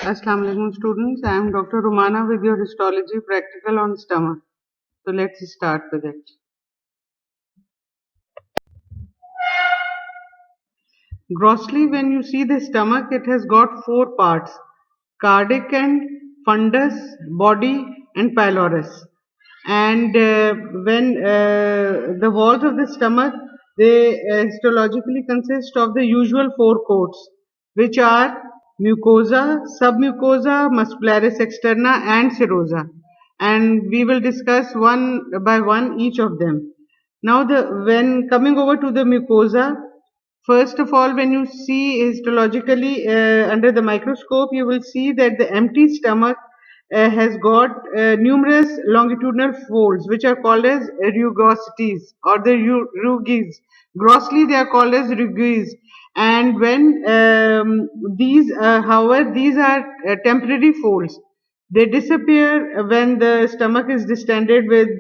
Assalamu alaikum students. I am Dr. Rumana with your histology practical on stomach. So let's start with it. Grossly, when you see the stomach, it has got four parts: cardiac end, fundus, body, and pylorus. And when the walls of the stomach, they histologically consist of the usual four coats, which are mucosa, submucosa, muscularis externa, and serosa. And we will discuss one by one each of them. Now, when coming over to the mucosa, first of all, when you see histologically under the microscope, you will see that the empty stomach has got numerous longitudinal folds, which are called as rugosities or the ruges. Grossly, they are called as ruges. And when however, these are temporary folds. They disappear when the stomach is distended with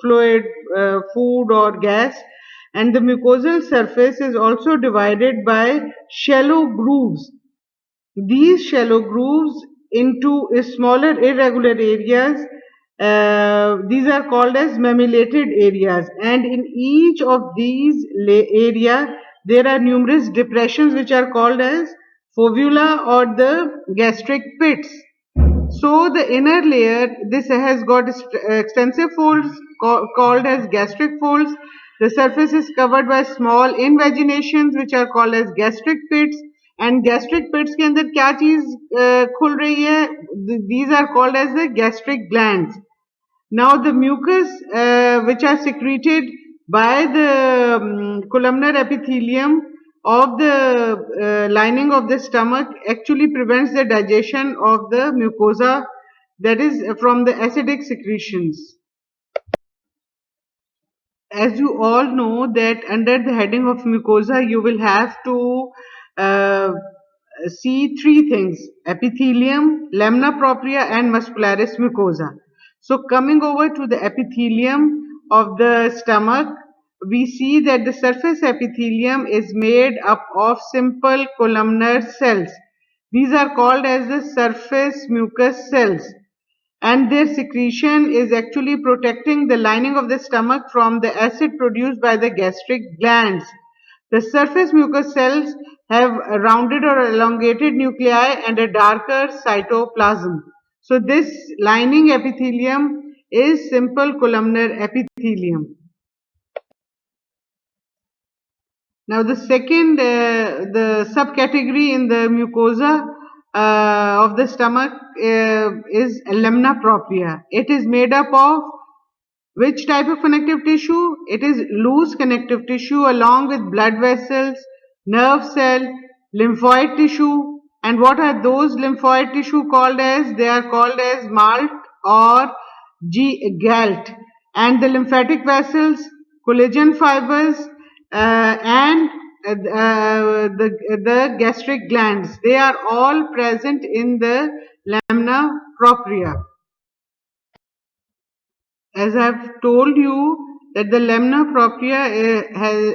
fluid, food, or gas, and the mucosal surface is also divided by shallow grooves. These shallow grooves into smaller irregular areas. These are called as mammillated areas, and in each of these area there are numerous depressions which are called as fovula or the gastric pits. So the inner layer, this has got extensive folds called as gastric folds. The surface is covered by small invaginations which are called as gastric pits. And gastric pits के अंदर क्या चीज खुल रही है? These are called as the gastric glands. Now the mucus which are secreted by the columnar epithelium of the lining of the stomach actually prevents the digestion of the mucosa, that is from the acidic secretions. As you all know that under the heading of mucosa you will have to uh, see three things: epithelium, lamina propria, and muscularis mucosa. So coming over to the epithelium of the stomach, we see that the surface epithelium is made up of simple columnar cells. These are called as the surface mucous cells, and their secretion is actually protecting the lining of the stomach from the acid produced by the gastric glands. The surface mucous cells have rounded or elongated nuclei and a darker cytoplasm. So this lining epithelium is simple columnar epithelium. Now the second, the subcategory in the mucosa of the stomach is lamina propria. It is made up of which type of connective tissue? It is loose connective tissue along with blood vessels, nerve cell, lymphoid tissue. And what are those lymphoid tissue called as? They are called as malt or galt. And the lymphatic vessels, collagen fibers, and the gastric glands. They are all present in the lamina propria. As I've told you that the lamina propria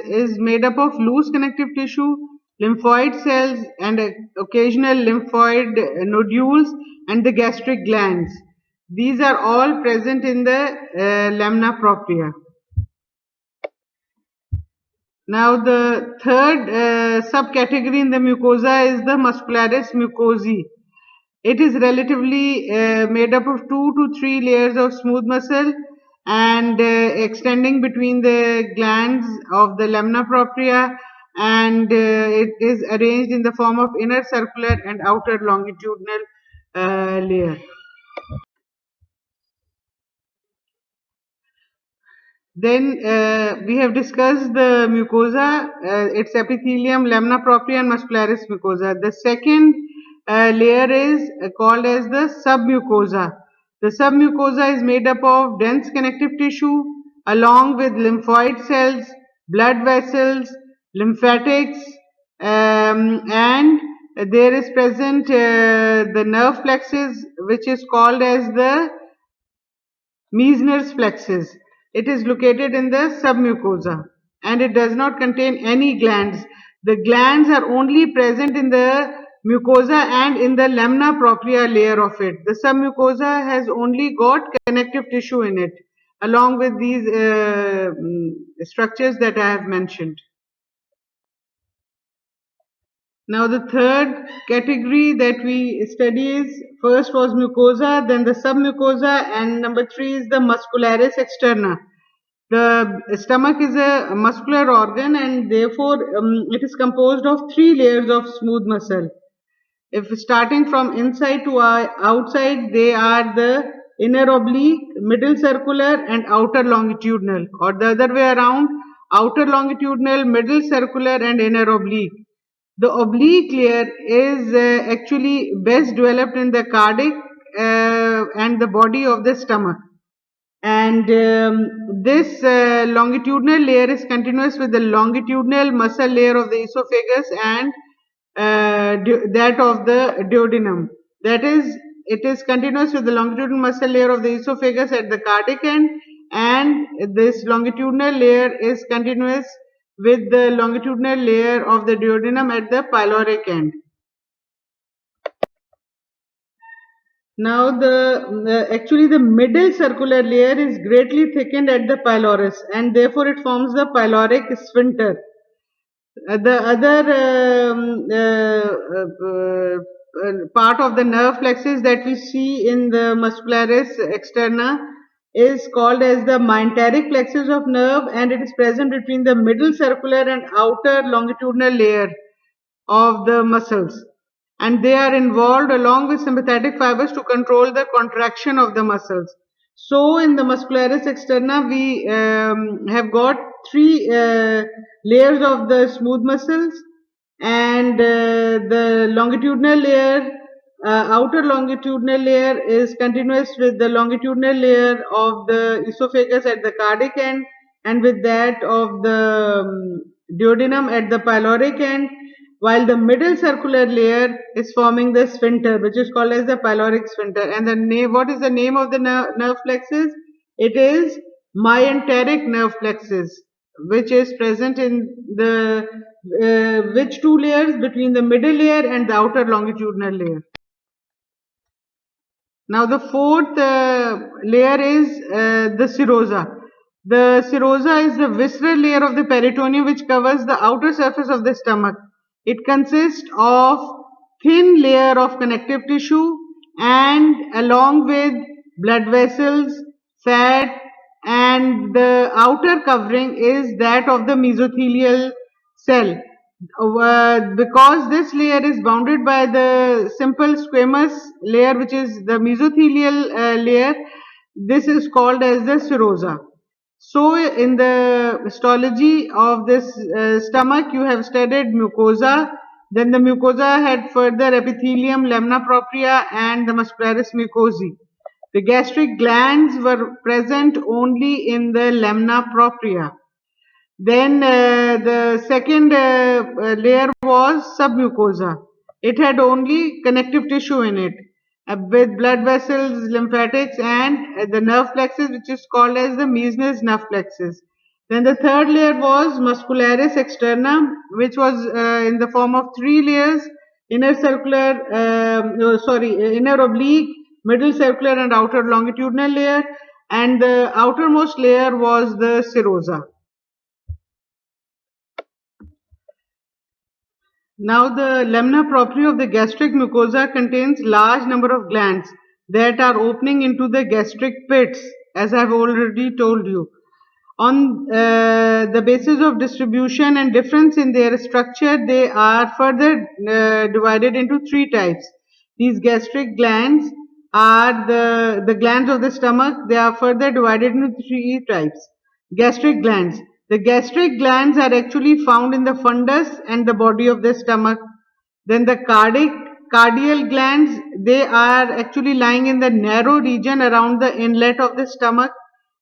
is made up of loose connective tissue, lymphoid cells, and occasional lymphoid nodules, and the gastric glands. These are all present in the lamina propria. Now the third subcategory in the mucosa is the muscularis mucosae. It is relatively made up of 2 to 3 layers of smooth muscle and extending between the glands of the lamina propria, and it is arranged in the form of inner circular and outer longitudinal layer. Then we have discussed the mucosa, its epithelium, lamina propria, and muscularis mucosa. The second layer is called as the submucosa. The submucosa is made up of dense connective tissue along with lymphoid cells, blood vessels, lymphatics, and there is present the nerve plexus, which is called as the Meissner's plexus. It is located in the submucosa and it does not contain any glands. The glands are only present in the mucosa and in the lamina propria layer of it. The submucosa has only got connective tissue in it, along with these structures that I have mentioned. Now the third category that we study is, first was mucosa, then the submucosa, and number three is the muscularis externa. The stomach is a muscular organ, and therefore it is composed of three layers of smooth muscle. If starting from inside to outside, they are the inner oblique, middle circular, and outer longitudinal, or the other way around, outer longitudinal, middle circular, and inner oblique. The oblique layer is actually best developed in the cardiac and the body of the stomach. And this longitudinal layer is continuous with the longitudinal muscle layer of the esophagus and that of the duodenum. That is, it is continuous with the longitudinal muscle layer of the esophagus at the cardiac end, and this longitudinal layer is continuous with the longitudinal layer of the duodenum at the pyloric end. Now actually the middle circular layer is greatly thickened at the pylorus, and therefore it forms the pyloric sphincter. The other part of the nerve plexus that we see in the muscularis externa is called as the myenteric plexus of nerve, and it is present between the middle circular and outer longitudinal layer of the muscles, and they are involved along with sympathetic fibers to control the contraction of the muscles. So in the muscularis externa, we have got three layers of the smooth muscles, and the longitudinal layer, outer longitudinal layer is continuous with the longitudinal layer of the esophagus at the cardiac end, and with that of the duodenum at the pyloric end, while the middle circular layer is forming the sphincter, which is called as the pyloric sphincter. And the name, what is the name of the nerve plexus? It is myenteric nerve plexus, which is present in the which two layers? Between the middle layer and the outer longitudinal layer. Now the fourth layer is the serosa. The serosa is the visceral layer of the peritoneum which covers the outer surface of the stomach. It consists of thin layer of connective tissue, and along with blood vessels, fat, and the outer covering is that of the mesothelial cell. Because this layer is bounded by the simple squamous layer, which is the mesothelial layer, this is called as the serosa. So in the histology of this stomach, you have studied mucosa, then the mucosa had further epithelium, lamina propria, and the muscularis mucosae. The gastric glands were present only in the lamina propria. Then the second layer was submucosa. It had only connective tissue in it, with blood vessels, lymphatics, and the nerve plexus, which is called as the Meissner's nerve plexus. Then the third layer was muscularis externa, which was in the form of three layers: inner circular, inner oblique, middle circular, and outer longitudinal layer. And the outermost layer was the serosa. Now the lamina propria of the gastric mucosa contains large number of glands that are opening into the gastric pits, as I have already told you. On the basis of distribution and difference in their structure, they are further divided into three types. These gastric glands are the glands of the stomach. They are further divided into three types. Gastric glands. The gastric glands are actually found in the fundus and the body of the stomach. Then the cardial glands, they are actually lying in the narrow region around the inlet of the stomach.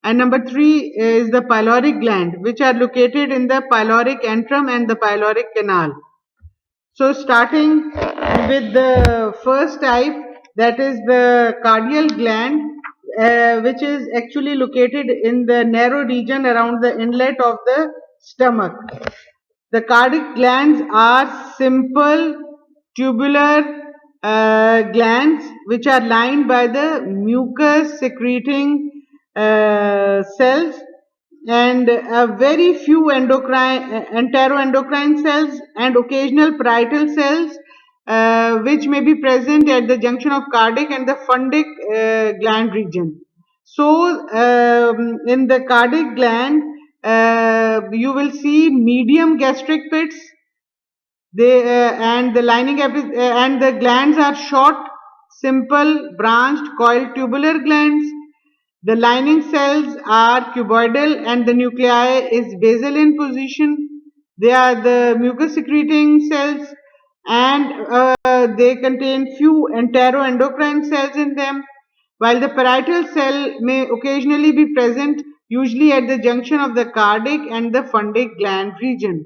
And number three is the pyloric gland, which are located in the pyloric antrum and the pyloric canal. So starting with the first type, that is the cardial gland, which is actually located in the narrow region around the inlet of the stomach. The cardiac glands are simple tubular glands which are lined by the mucus secreting cells, and very few enteroendocrine cells and occasional parietal cells which may be present at the junction of cardiac and the fundic gland region. So, in the cardiac gland, you will see medium gastric pits. And the and the glands are short, simple, branched, coiled tubular glands. The lining cells are cuboidal and the nuclei is basal in position. They are the mucus secreting cells, and they contain few enteroendocrine cells in them, while the parietal cell may occasionally be present, usually at the junction of the cardiac and the fundic gland region.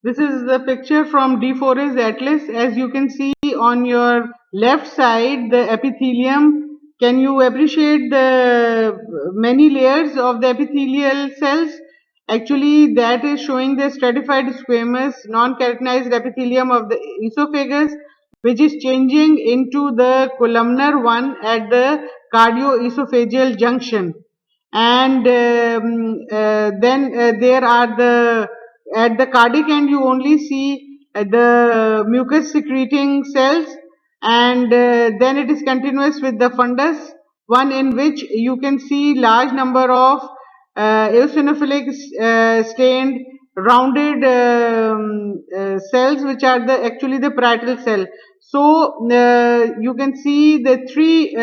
This is the picture from De Forest Atlas. As you can see on your left side, the epithelium. Can you appreciate the many layers of the epithelial cells? Actually, that is showing the stratified squamous non-keratinized epithelium of the esophagus, which is changing into the columnar one at the cardioesophageal junction. And then there are the at the cardiac end you only see the mucus secreting cells, and then it is continuous with the fundus one, in which you can see large number of eosinophilic stained rounded cells, which are the actually the parietal cell. So you can see the three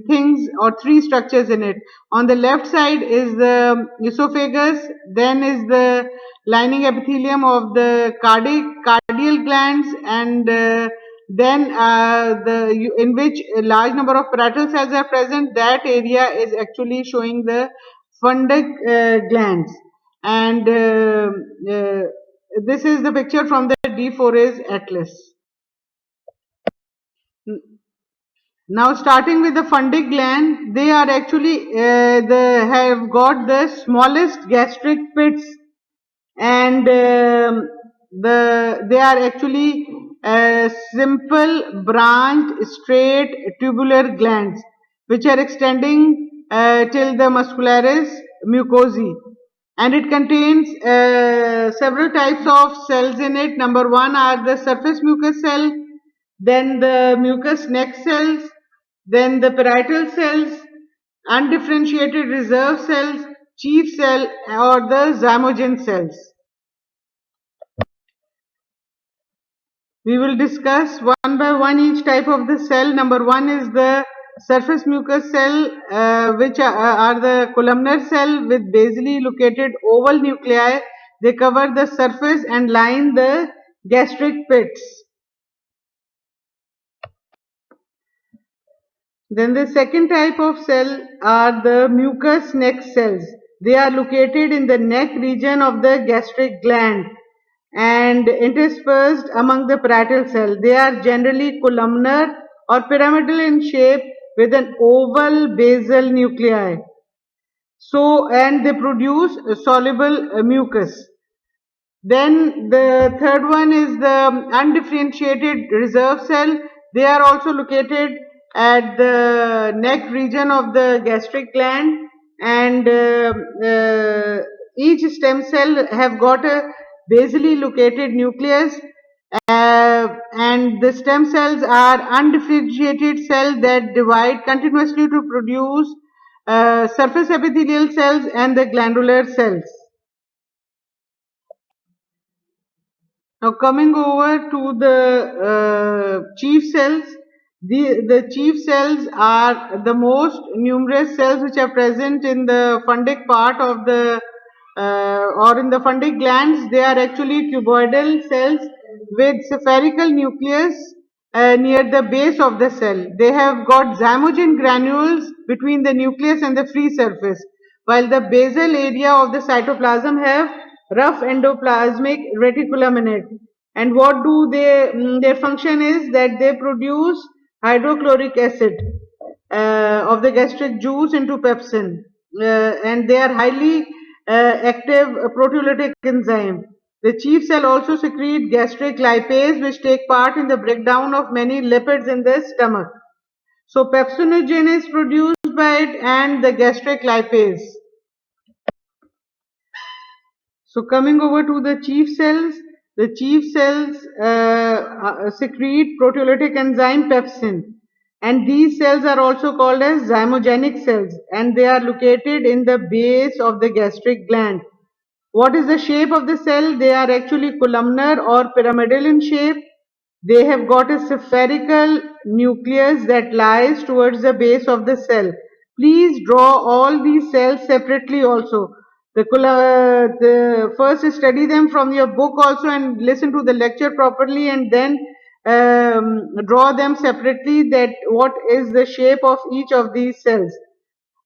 things or three structures in it. On the left side is the esophagus, then is the lining epithelium of the cardiac glands, and then in which a large number of parietal cells are present. That area is actually showing the fundic glands, and this is the picture from the De Forest Atlas. Now, starting with the fundic gland, they are actually they have got the smallest gastric pits, and they are actually simple branched straight tubular glands which are extending till the muscularis mucosae, and it contains several types of cells in it. Number one are the surface mucus cell, then the mucous neck cells, then the parietal cells, undifferentiated reserve cells, chief cell, or the zymogen cells. We will discuss one by one each type of the cell. Number one is the surface mucus cell, which are the columnar cell with basally located oval nuclei. They cover the surface and line the gastric pits. Then the second type of cell are the mucous neck cells. They are located in the neck region of the gastric gland and interspersed among the parietal cell. They are generally columnar or pyramidal in shape with an oval basal nuclei. So, and they produce soluble mucus. Then the third one is the undifferentiated reserve cell. They are also located at the neck region of the gastric gland, and each stem cell have got a basally located nucleus, and the stem cells are undifferentiated cells that divide continuously to produce surface epithelial cells and the glandular cells. Now, coming over to the chief cells, the chief cells are the most numerous cells which are present in the fundic part of the or in the fundic glands. They are actually cuboidal cells with spherical nucleus near the base of the cell. They have got zymogen granules between the nucleus and the free surface, while the basal area of the cytoplasm have rough endoplasmic reticulum in it. And what do they, their function is that they produce hydrochloric acid of the gastric juice into pepsin, and they are highly active proteolytic enzyme. The chief cell also secrete gastric lipase, which take part in the breakdown of many lipids in the stomach. So pepsinogen is produced by it and the gastric lipase. So coming over to the chief cells secrete proteolytic enzyme pepsin, and these cells are also called as zymogenic cells, and they are located in the base of the gastric gland. What is the shape of the cell? They are actually columnar or pyramidal in shape. They have got a spherical nucleus that lies towards the base of the cell. Please draw all these cells separately also. The first study them from your book also and listen to the lecture properly, and then draw them separately, that what is the shape of each of these cells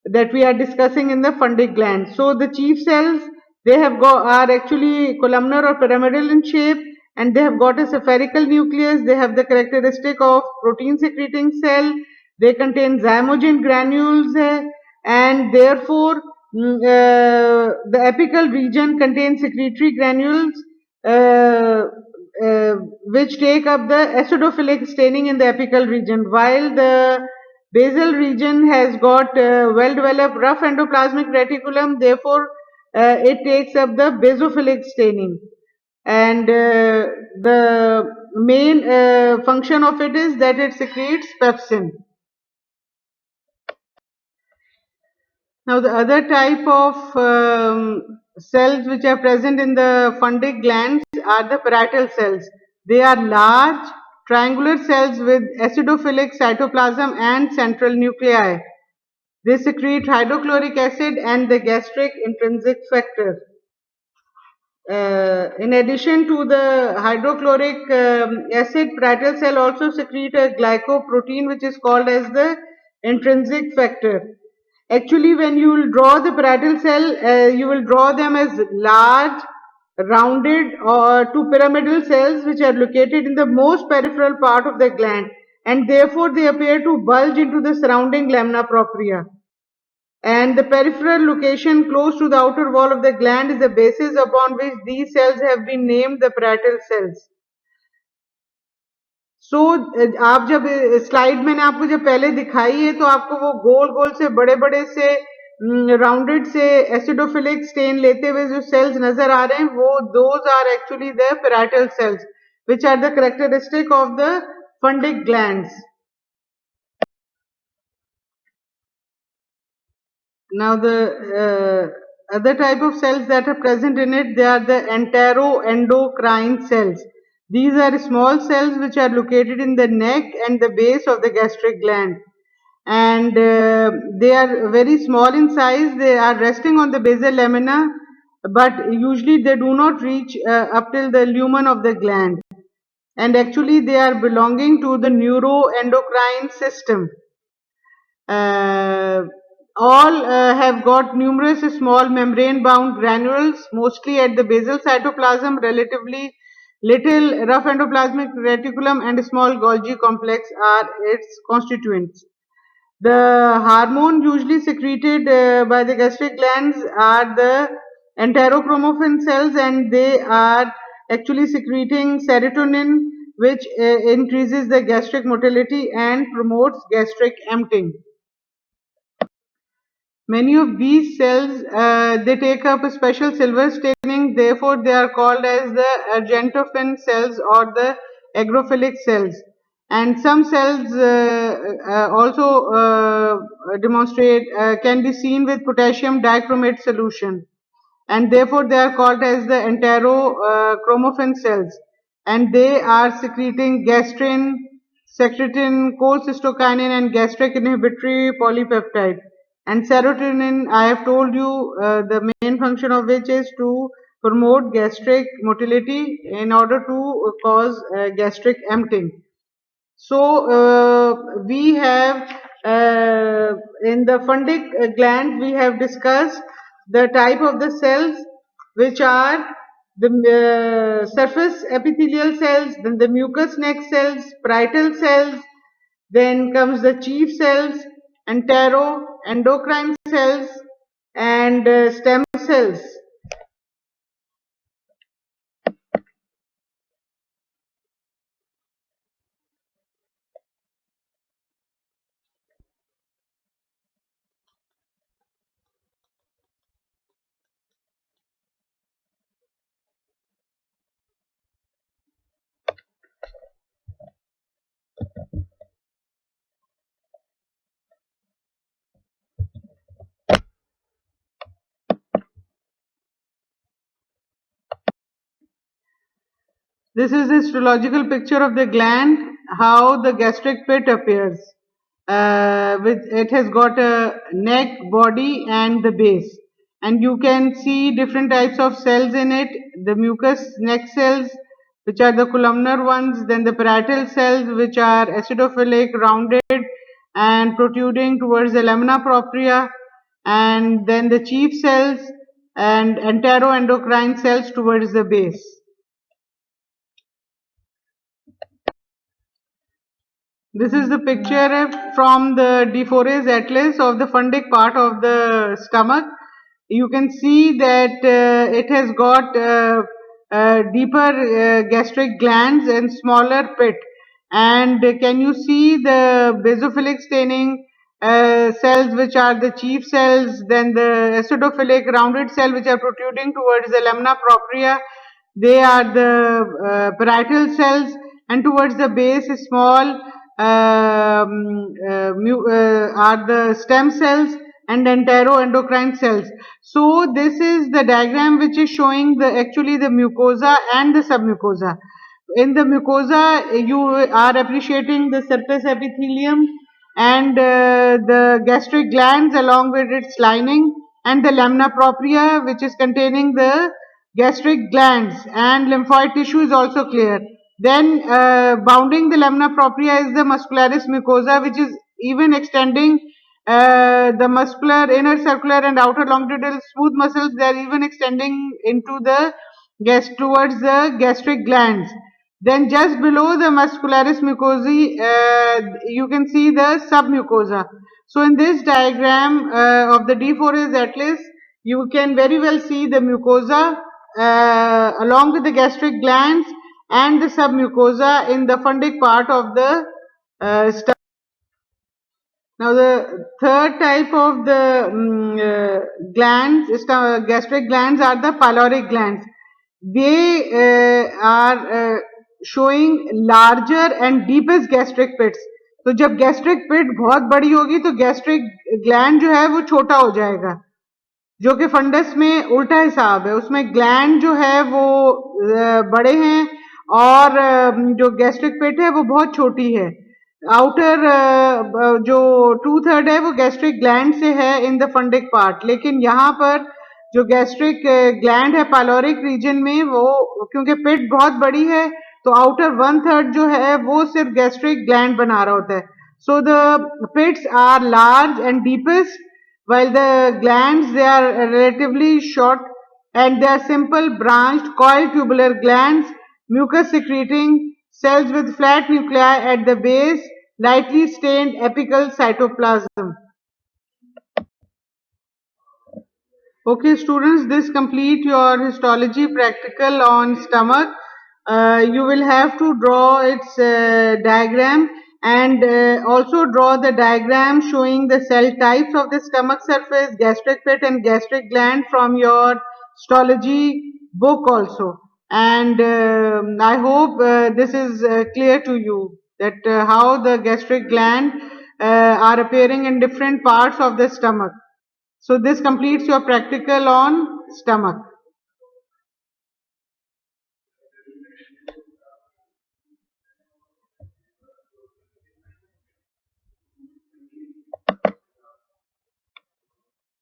that we are discussing in the fundic gland. So the chief cells, they have got are actually columnar or pyramidal in shape, and they have got a spherical nucleus. They have the characteristic of protein secreting cell. They contain zymogen granules, and therefore the apical region contains secretory granules uh, uh, which take up the acidophilic staining in the apical region, while the basal region has got well developed rough endoplasmic reticulum, therefore it takes up the basophilic staining. And the main function of it is that it secretes pepsin. Now the other type of cells which are present in the fundic glands are the parietal cells. They are large triangular cells with acidophilic cytoplasm and central nuclei. They secrete hydrochloric acid and the gastric intrinsic factor. In addition to the hydrochloric acid, parietal cell also secrete a glycoprotein which is called as the intrinsic factor. Actually, when you will draw the parietal cell, you will draw them as large, rounded or two pyramidal cells which are located in the most peripheral part of the gland, and therefore they appear to bulge into the surrounding lamina propria. And the peripheral location close to the outer wall of the gland is the basis upon which these cells have been named the parietal cells. सो आप जब slide मैंने आपको जब पहले दिखाई है तो आपको वो गोल गोल से बड़े बड़े से राउंडेड से एसिडोफिलिक स्टेन लेते हुए जो सेल्स नजर आ रहे हैं वो those are actually the parietal cells which are the characteristic of the fundic glands. Now the other type of cells that are present in it, they are the enteroendocrine cells. These are small cells which are located in the neck and the base of the gastric gland, and they are very small in size. They are resting on the basal lamina, but usually they do not reach up till the lumen of the gland, and actually they are belonging to the neuroendocrine system. Uh, all have got numerous small membrane-bound granules, mostly at the basal cytoplasm, relatively little rough endoplasmic reticulum and small Golgi complex are its constituents. The hormone usually secreted by the gastric glands are the enterochromophene cells, and they are actually secreting serotonin, which increases the gastric motility and promotes gastric emptying. Many of these cells, they take up a special silver staining, therefore they are called as the argentophane cells or the agrophilic cells. And some cells also demonstrate, can be seen with potassium dichromate solution, and therefore they are called as the enterochromophene cells, and they are secreting gastrin, secretin, cholecystokinin and gastric inhibitory polypeptide. And serotonin, I have told you the main function of which is to promote gastric motility in order to cause gastric emptying. So we have in the fundic gland we have discussed the type of the cells, which are the surface epithelial cells, then the mucous neck cells, parietal cells, then comes the chief cells, enteroendocrine cells, and stem cells. This is a histological picture of the gland, how the gastric pit appears. It has got a neck, body, and the base. And you can see different types of cells in it. The mucous neck cells, which are the columnar ones, then the parietal cells, which are acidophilic, rounded, and protruding towards the lamina propria, and then the chief cells and enteroendocrine cells towards the base. This is the picture from the De Atlas of the fundic part of the stomach. You can see that it has got deeper gastric glands and smaller pit. And can you see the basophilic staining cells, which are the chief cells, then the acidophilic rounded cell, which are protruding towards the lamina propria. They are the parietal cells, and towards the base, small are the stem cells and enteroendocrine cells. So this is the diagram which is showing the actually the mucosa and the submucosa. In the mucosa, you are appreciating the surface epithelium and the gastric glands along with its lining, and the lamina propria, which is containing the gastric glands, and lymphoid tissue is also clear. Then bounding the lamina propria is the muscularis mucosa, which is even extending the muscular inner circular and outer longitudinal smooth muscles. They are even extending into the towards the gastric glands. Then just below the muscularis mucosae, you can see the submucosa. So in this diagram of the De Forest Atlas, you can very well see the mucosa along with the gastric glands and the submucosa in the fundic part of the stomach. Now the third type of the glands, gastric glands, are the pyloric glands. They are showing larger and deepest gastric pits. तो जब gastric पिट बहुत बड़ी होगी तो gastric gland जो है वो छोटा हो जाएगा, जो कि फंडस में उल्टा हिसाब है. उसमें ग्लैंड जो है वो बड़े हैं और जो गैस्ट्रिक पिट है वो बहुत छोटी है. आउटर जो 2/3 है वो गैस्ट्रिक ग्लैंड से है इन द फंडिक पार्ट, लेकिन यहाँ पर जो गैस्ट्रिक ग्लैंड है पायलोरिक रीजन में, वो क्योंकि पेट बहुत बड़ी है तो आउटर 1/3 जो है वो सिर्फ गैस्ट्रिक ग्लैंड बना रहा होता है. So the pits are large and deepest, while the glands they are relatively short, and they are simple branched coil tubular glands, mucus secreting cells with flat nuclei at the base, lightly stained apical cytoplasm. Okay students, this complete your histology practical on stomach. You will have to draw its diagram, and also draw the diagram showing the cell types of the stomach surface, gastric pit and gastric gland from your histology book also. And I hope this is clear to you that how the gastric gland are appearing in different parts of the stomach. So this completes your practical on stomach.